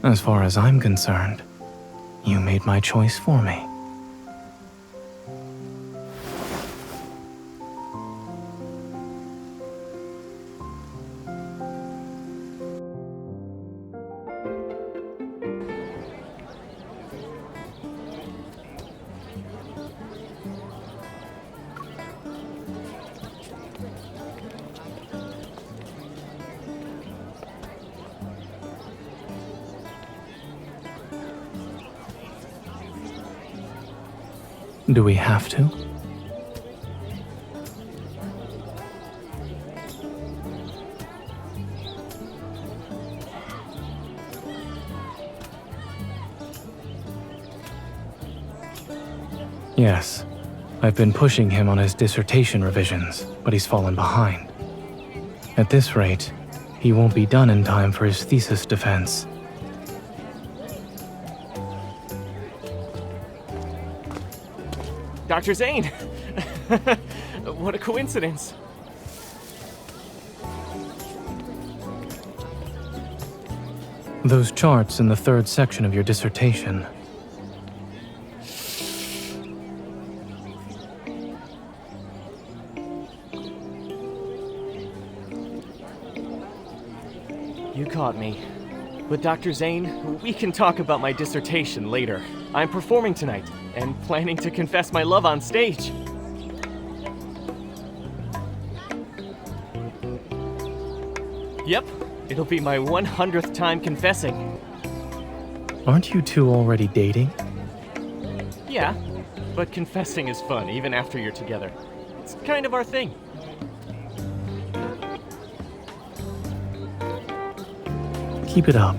As far as I'm concerned, you made my choice for me. Do we have to? Yes, I've been pushing him on his dissertation revisions, but he's fallen behind. At this rate, he won't be done in time for his thesis defense. Dr. Zane! What a coincidence. Those charts in the third section of your dissertation. You caught me. But Dr. Zane, we can talk about my dissertation later. I'm performing tonight, and planning to confess my love on stage. Yep, it'll be my 100th time confessing. Aren't you two already dating? Yeah, but confessing is fun even after you're together. It's kind of our thing. Keep it up.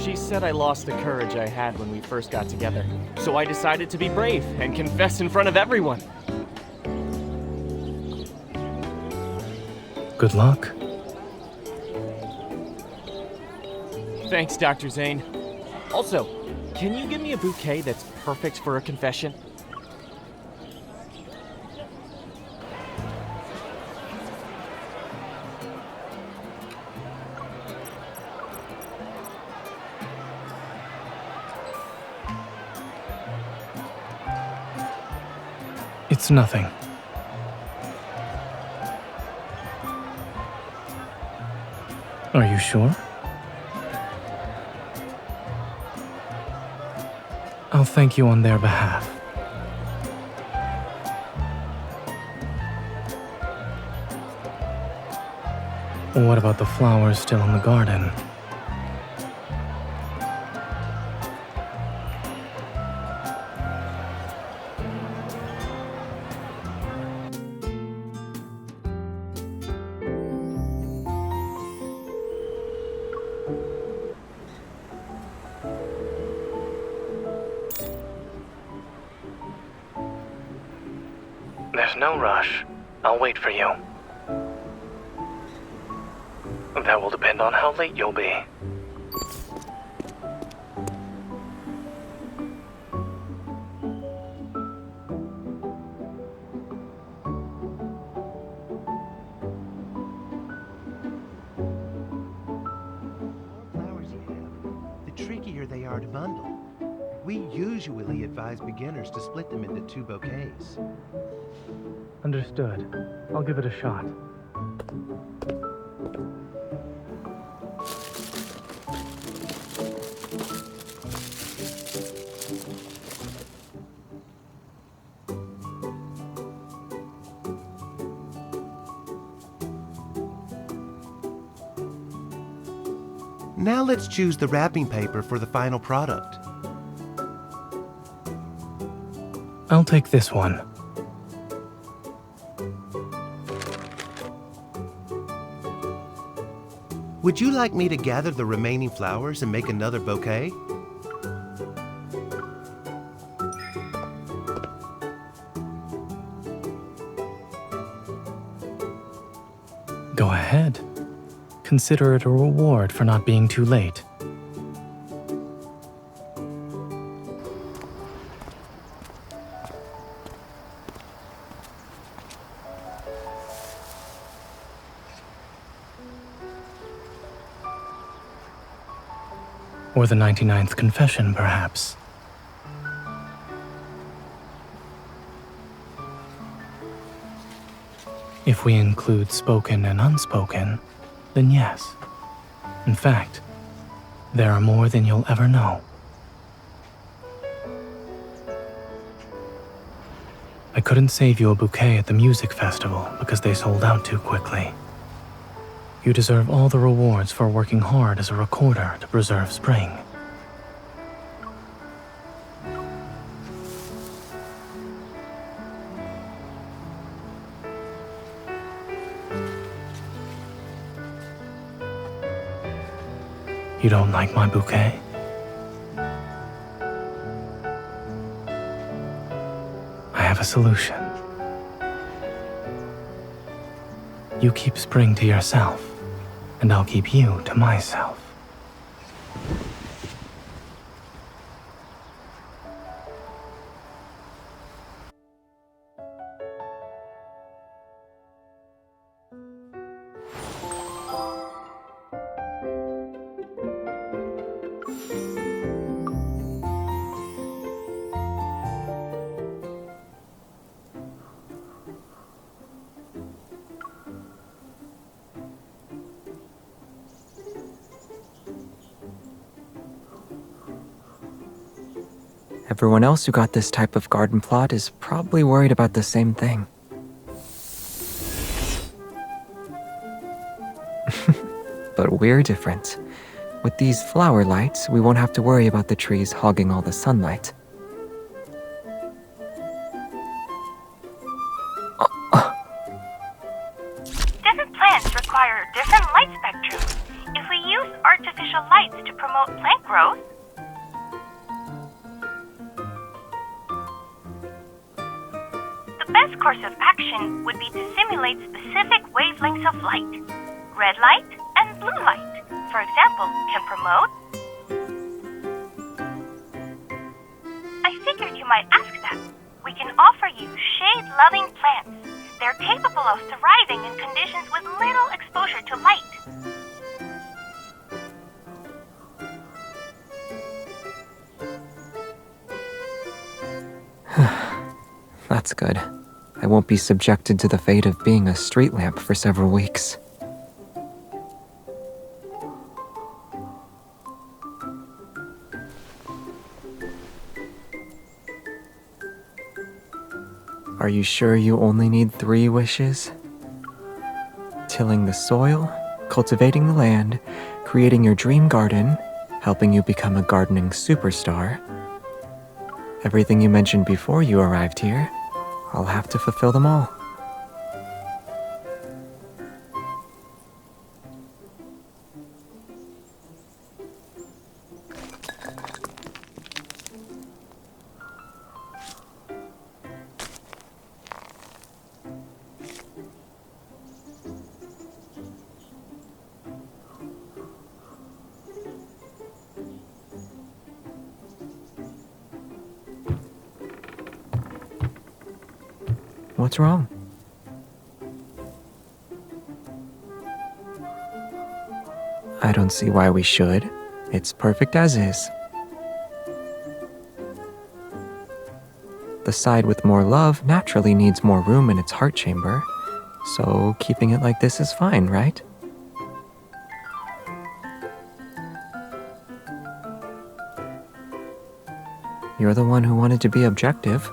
She said I lost the courage I had when we first got together, so I decided to be brave and confess in front of everyone. Good luck. Thanks, Dr. Zane. Also, can you give me a bouquet that's perfect for a confession? It's nothing. Are you sure? I'll thank you on their behalf. What about the flowers still in the garden? There's no rush. I'll wait for you. That will depend on how late you'll be. Flowers you have, the trickier they are to bundle. We usually advise beginners to split them into 2 bouquets. Understood. I'll give it a shot. Now let's choose the wrapping paper for the final product. I'll take this one. Would you like me to gather the remaining flowers and make another bouquet? Go ahead. Consider it a reward for not being too late. Or the 99th confession, perhaps. If we include spoken and unspoken, then yes. In fact, there are more than you'll ever know. I couldn't save you a bouquet at the music festival because they sold out too quickly. You deserve all the rewards for working hard as a recorder to preserve spring. You don't like my bouquet? I have a solution. You keep spring to yourself, and I'll keep you to myself. Everyone else who got this type of garden plot is probably worried about the same thing. But we're different. With these flower lights, we won't have to worry about the trees hogging all the sunlight. Different plants require different light spectrum. If we use artificial lights to promote plant growth, the best course of action would be to simulate specific wavelengths of light. Red light and blue light, for example, can promote. I figured you might ask that. We can offer you shade-loving plants. They're capable of thriving in conditions with little exposure to light. That's good. I won't be subjected to the fate of being a street lamp for several weeks. Are you sure you only need 3 wishes? Tilling the soil, cultivating the land, creating your dream garden, helping you become a gardening superstar. Everything you mentioned before you arrived here, I'll have to fulfill them all. What's wrong? I don't see why we should. It's perfect as is. The side with more love naturally needs more room in its heart chamber, so keeping it like this is fine, right? You're the one who wanted to be objective.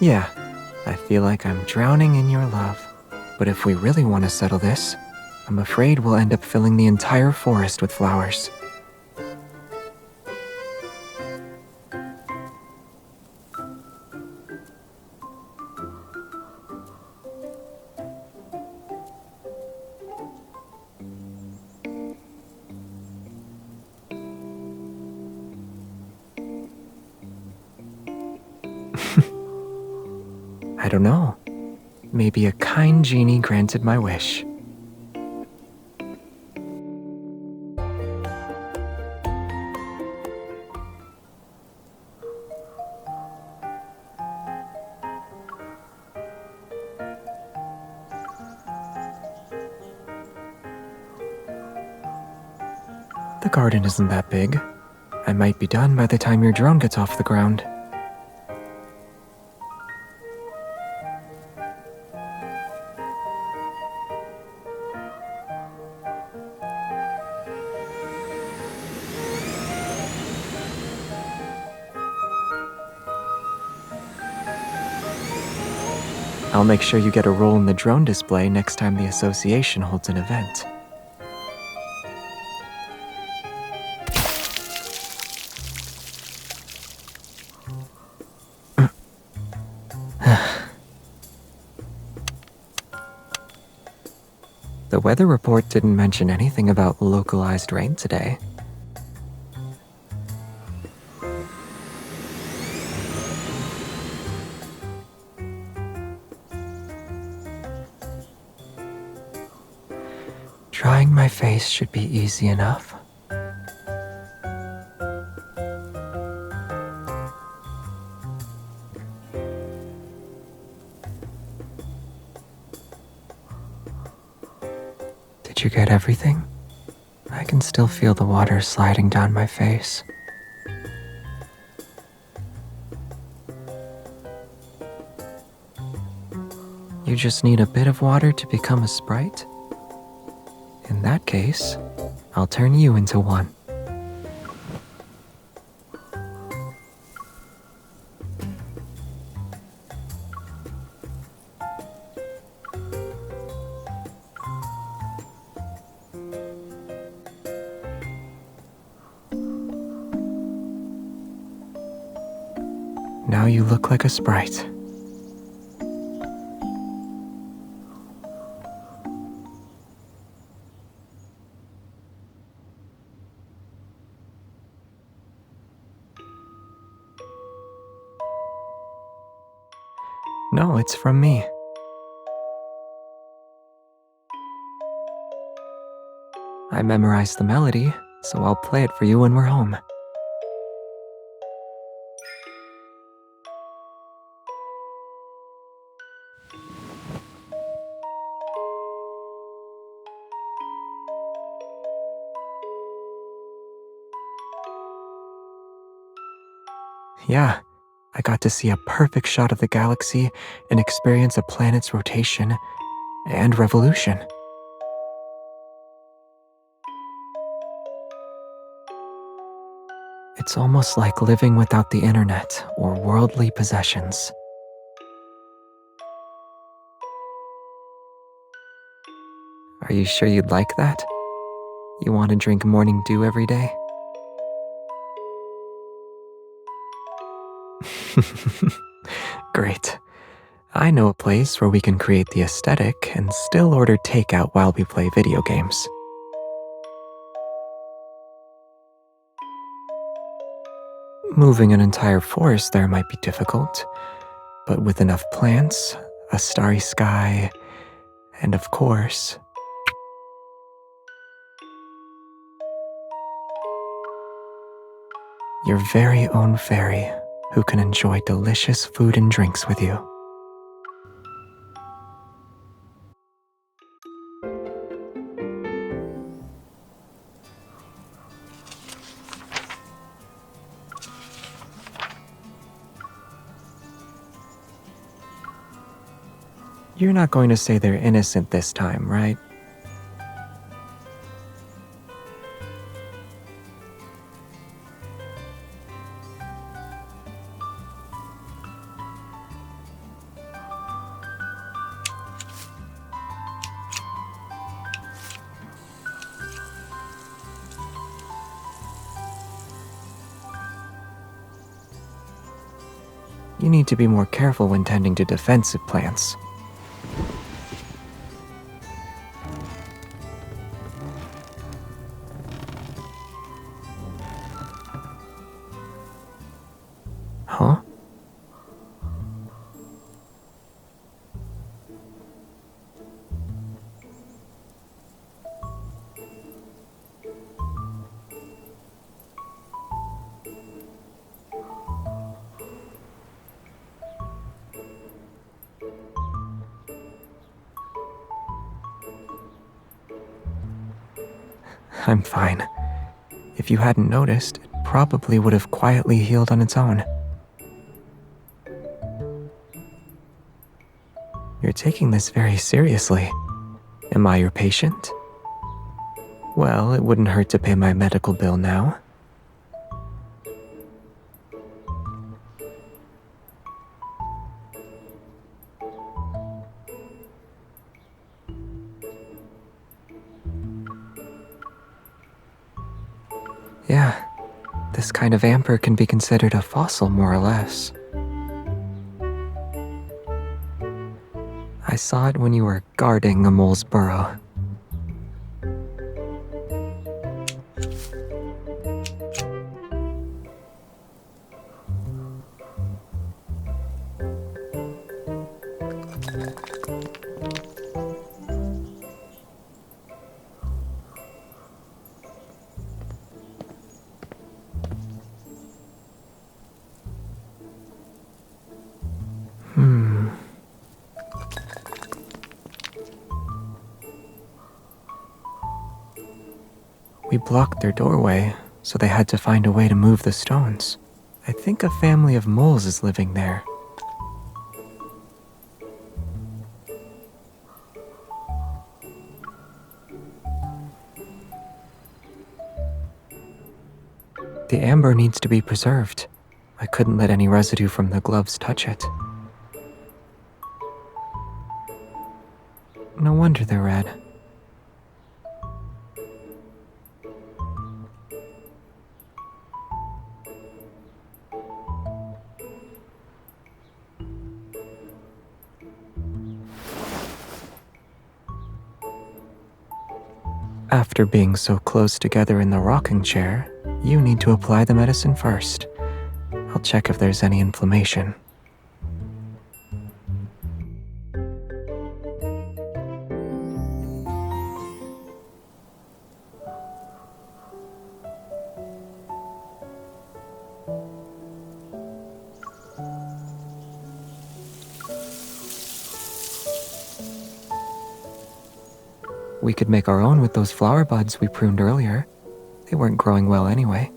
Yeah, I feel like I'm drowning in your love. But if we really want to settle this, I'm afraid we'll end up filling the entire forest with flowers. I don't know. Maybe a kind genie granted my wish. The garden isn't that big. I might be done by the time your drone gets off the ground. I'll make sure you get a role in the drone display next time the association holds an event. The weather report didn't mention anything about localized rain today. Drying my face should be easy enough. Did you get everything? I can still feel the water sliding down my face. You just need a bit of water to become a sprite? In that case, I'll turn you into one. Now you look like a sprite. No, it's from me. I memorized the melody, so I'll play it for you when we're home. Yeah, I got to see a perfect shot of the galaxy and experience a planet's rotation and revolution. It's almost like living without the internet or worldly possessions. Are you sure you'd like that? You want to drink morning dew every day? Great. I know a place where we can create the aesthetic and still order takeout while we play video games. Moving an entire forest there might be difficult, but with enough plants, a starry sky, and of course, your very own fairy who can enjoy delicious food and drinks with you. You're not going to say they're innocent this time, right? You need to be more careful when tending to defensive plants. Huh? I'm fine. If you hadn't noticed, it probably would have quietly healed on its own. You're taking this very seriously. Am I your patient? Well, it wouldn't hurt to pay my medical bill now. Yeah, this kind of amber can be considered a fossil more or less. I saw it when you were guarding a mole's burrow. We blocked their doorway, so they had to find a way to move the stones. I think a family of moles is living there. The amber needs to be preserved. I couldn't let any residue from the gloves touch it. No wonder they're red. After being so close together in the rocking chair, you need to apply the medicine first. I'll check if there's any inflammation. We could make our own with those flower buds we pruned earlier. They weren't growing well anyway.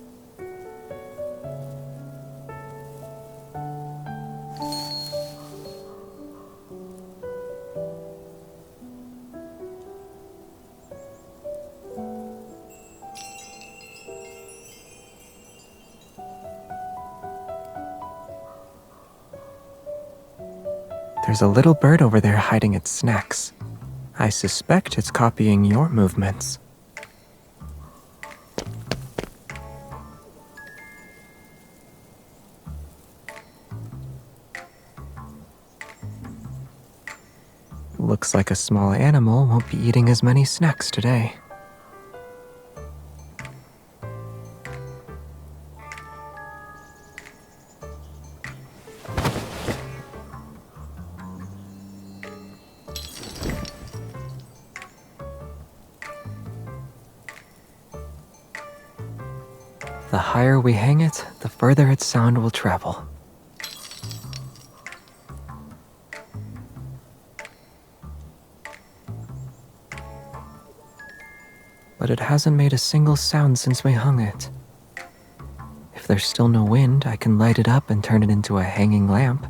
There's a little bird over there hiding its snacks. I suspect it's copying your movements. Looks like a small animal won't be eating as many snacks today. The higher we hang it, the further its sound will travel. But it hasn't made a single sound since we hung it. If there's still no wind, I can light it up and turn it into a hanging lamp.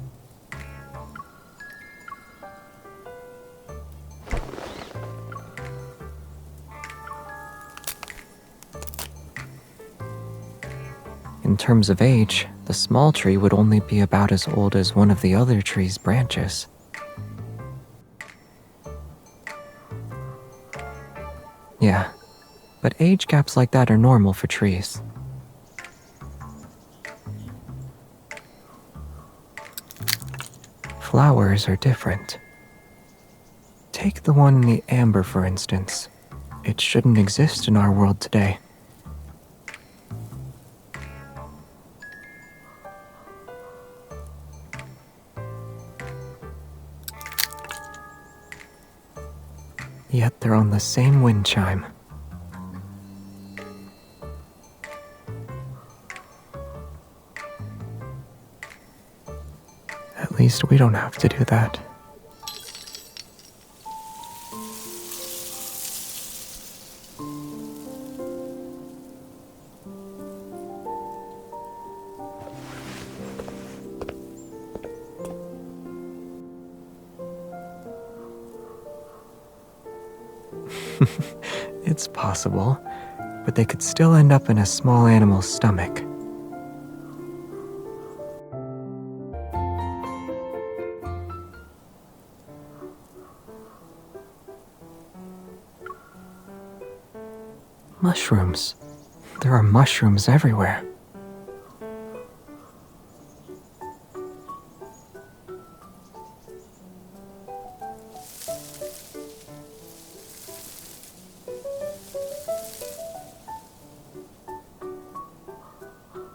In terms of age, the small tree would only be about as old as one of the other tree's branches. Yeah, but age gaps like that are normal for trees. Flowers are different. Take the one in the amber, for instance. It shouldn't exist in our world today. Yet they're on the same wind chime. At least we don't have to do that. It's possible, but they could still end up in a small animal's stomach. Mushrooms. There are mushrooms everywhere.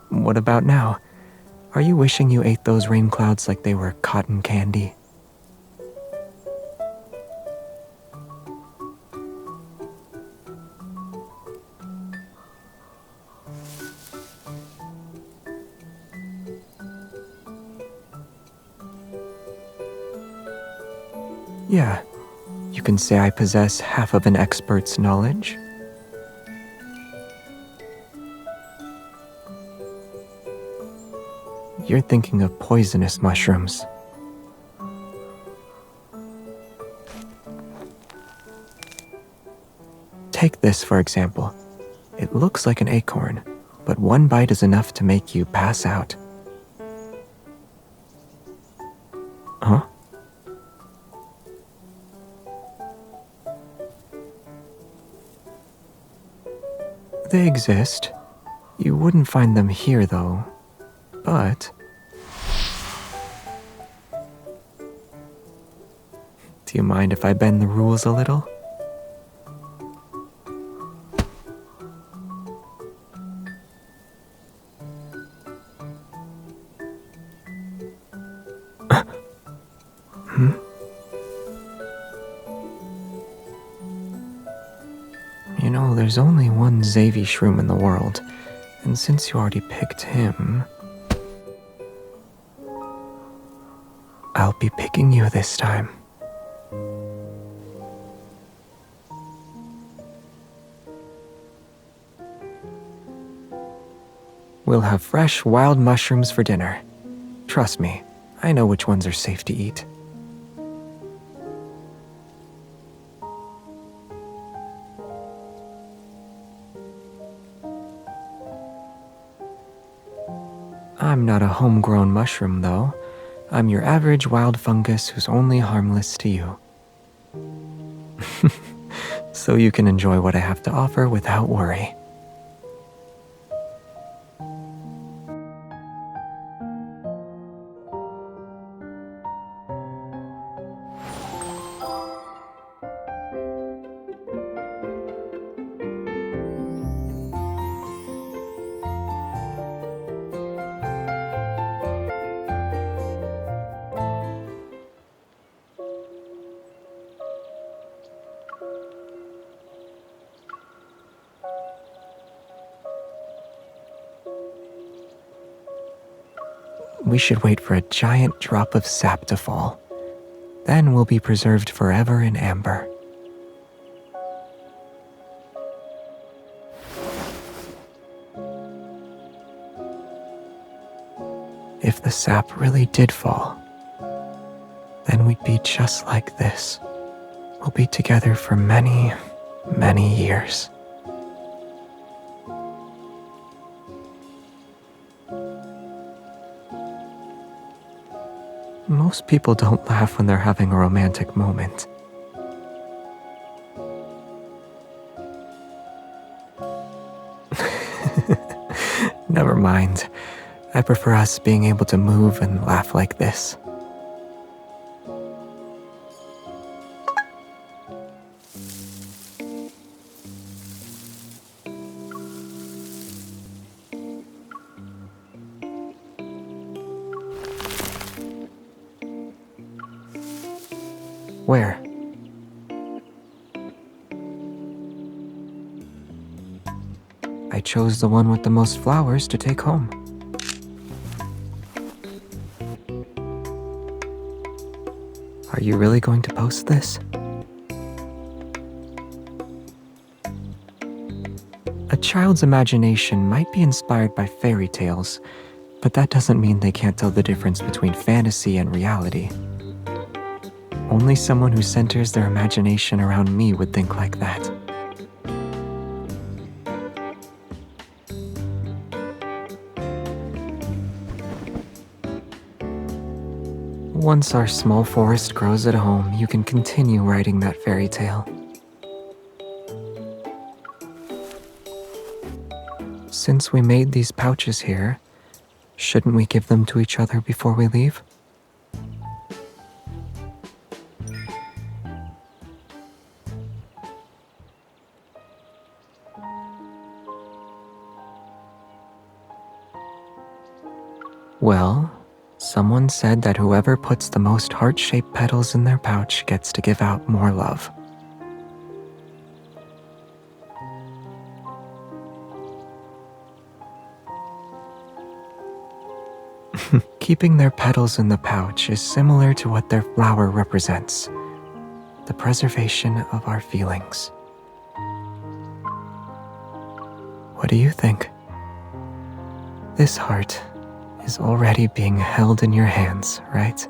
What about now? Are you wishing you ate those rain clouds like they were cotton candy? Yeah, you can say I possess half of an expert's knowledge. You're thinking of poisonous mushrooms. Take this, for example. It looks like an acorn, but one bite is enough to make you pass out. Huh? They exist. You wouldn't find them here, though. But do you mind if I bend the rules a little? You know, there's only one Xavi shroom in the world, and since you already picked him, I'll be picking you this time. We'll have fresh, wild mushrooms for dinner. Trust me, I know which ones are safe to eat. I'm not a homegrown mushroom, though. I'm your average wild fungus who's only harmless to you. So you can enjoy what I have to offer without worry. We should wait for a giant drop of sap to fall. Then we'll be preserved forever in amber. If the sap really did fall, then we'd be just like this. We'll be together for many, many years. Most people don't laugh when they're having a romantic moment. Never mind. I prefer us being able to move and laugh like this. Where? I chose the one with the most flowers to take home. Are you really going to post this? A child's imagination might be inspired by fairy tales, but that doesn't mean they can't tell the difference between fantasy and reality. Only Only someone who centers their imagination around me would think like that. Once our small forest grows at home, you can continue writing that fairy tale. Since we made these pouches here, shouldn't we give them to each other before we leave? Well, someone said that whoever puts the most heart-shaped petals in their pouch gets to give out more love. Keeping their petals in the pouch is similar to what their flower represents, the preservation of our feelings. What do you think? This heart is already being held in your hands, right?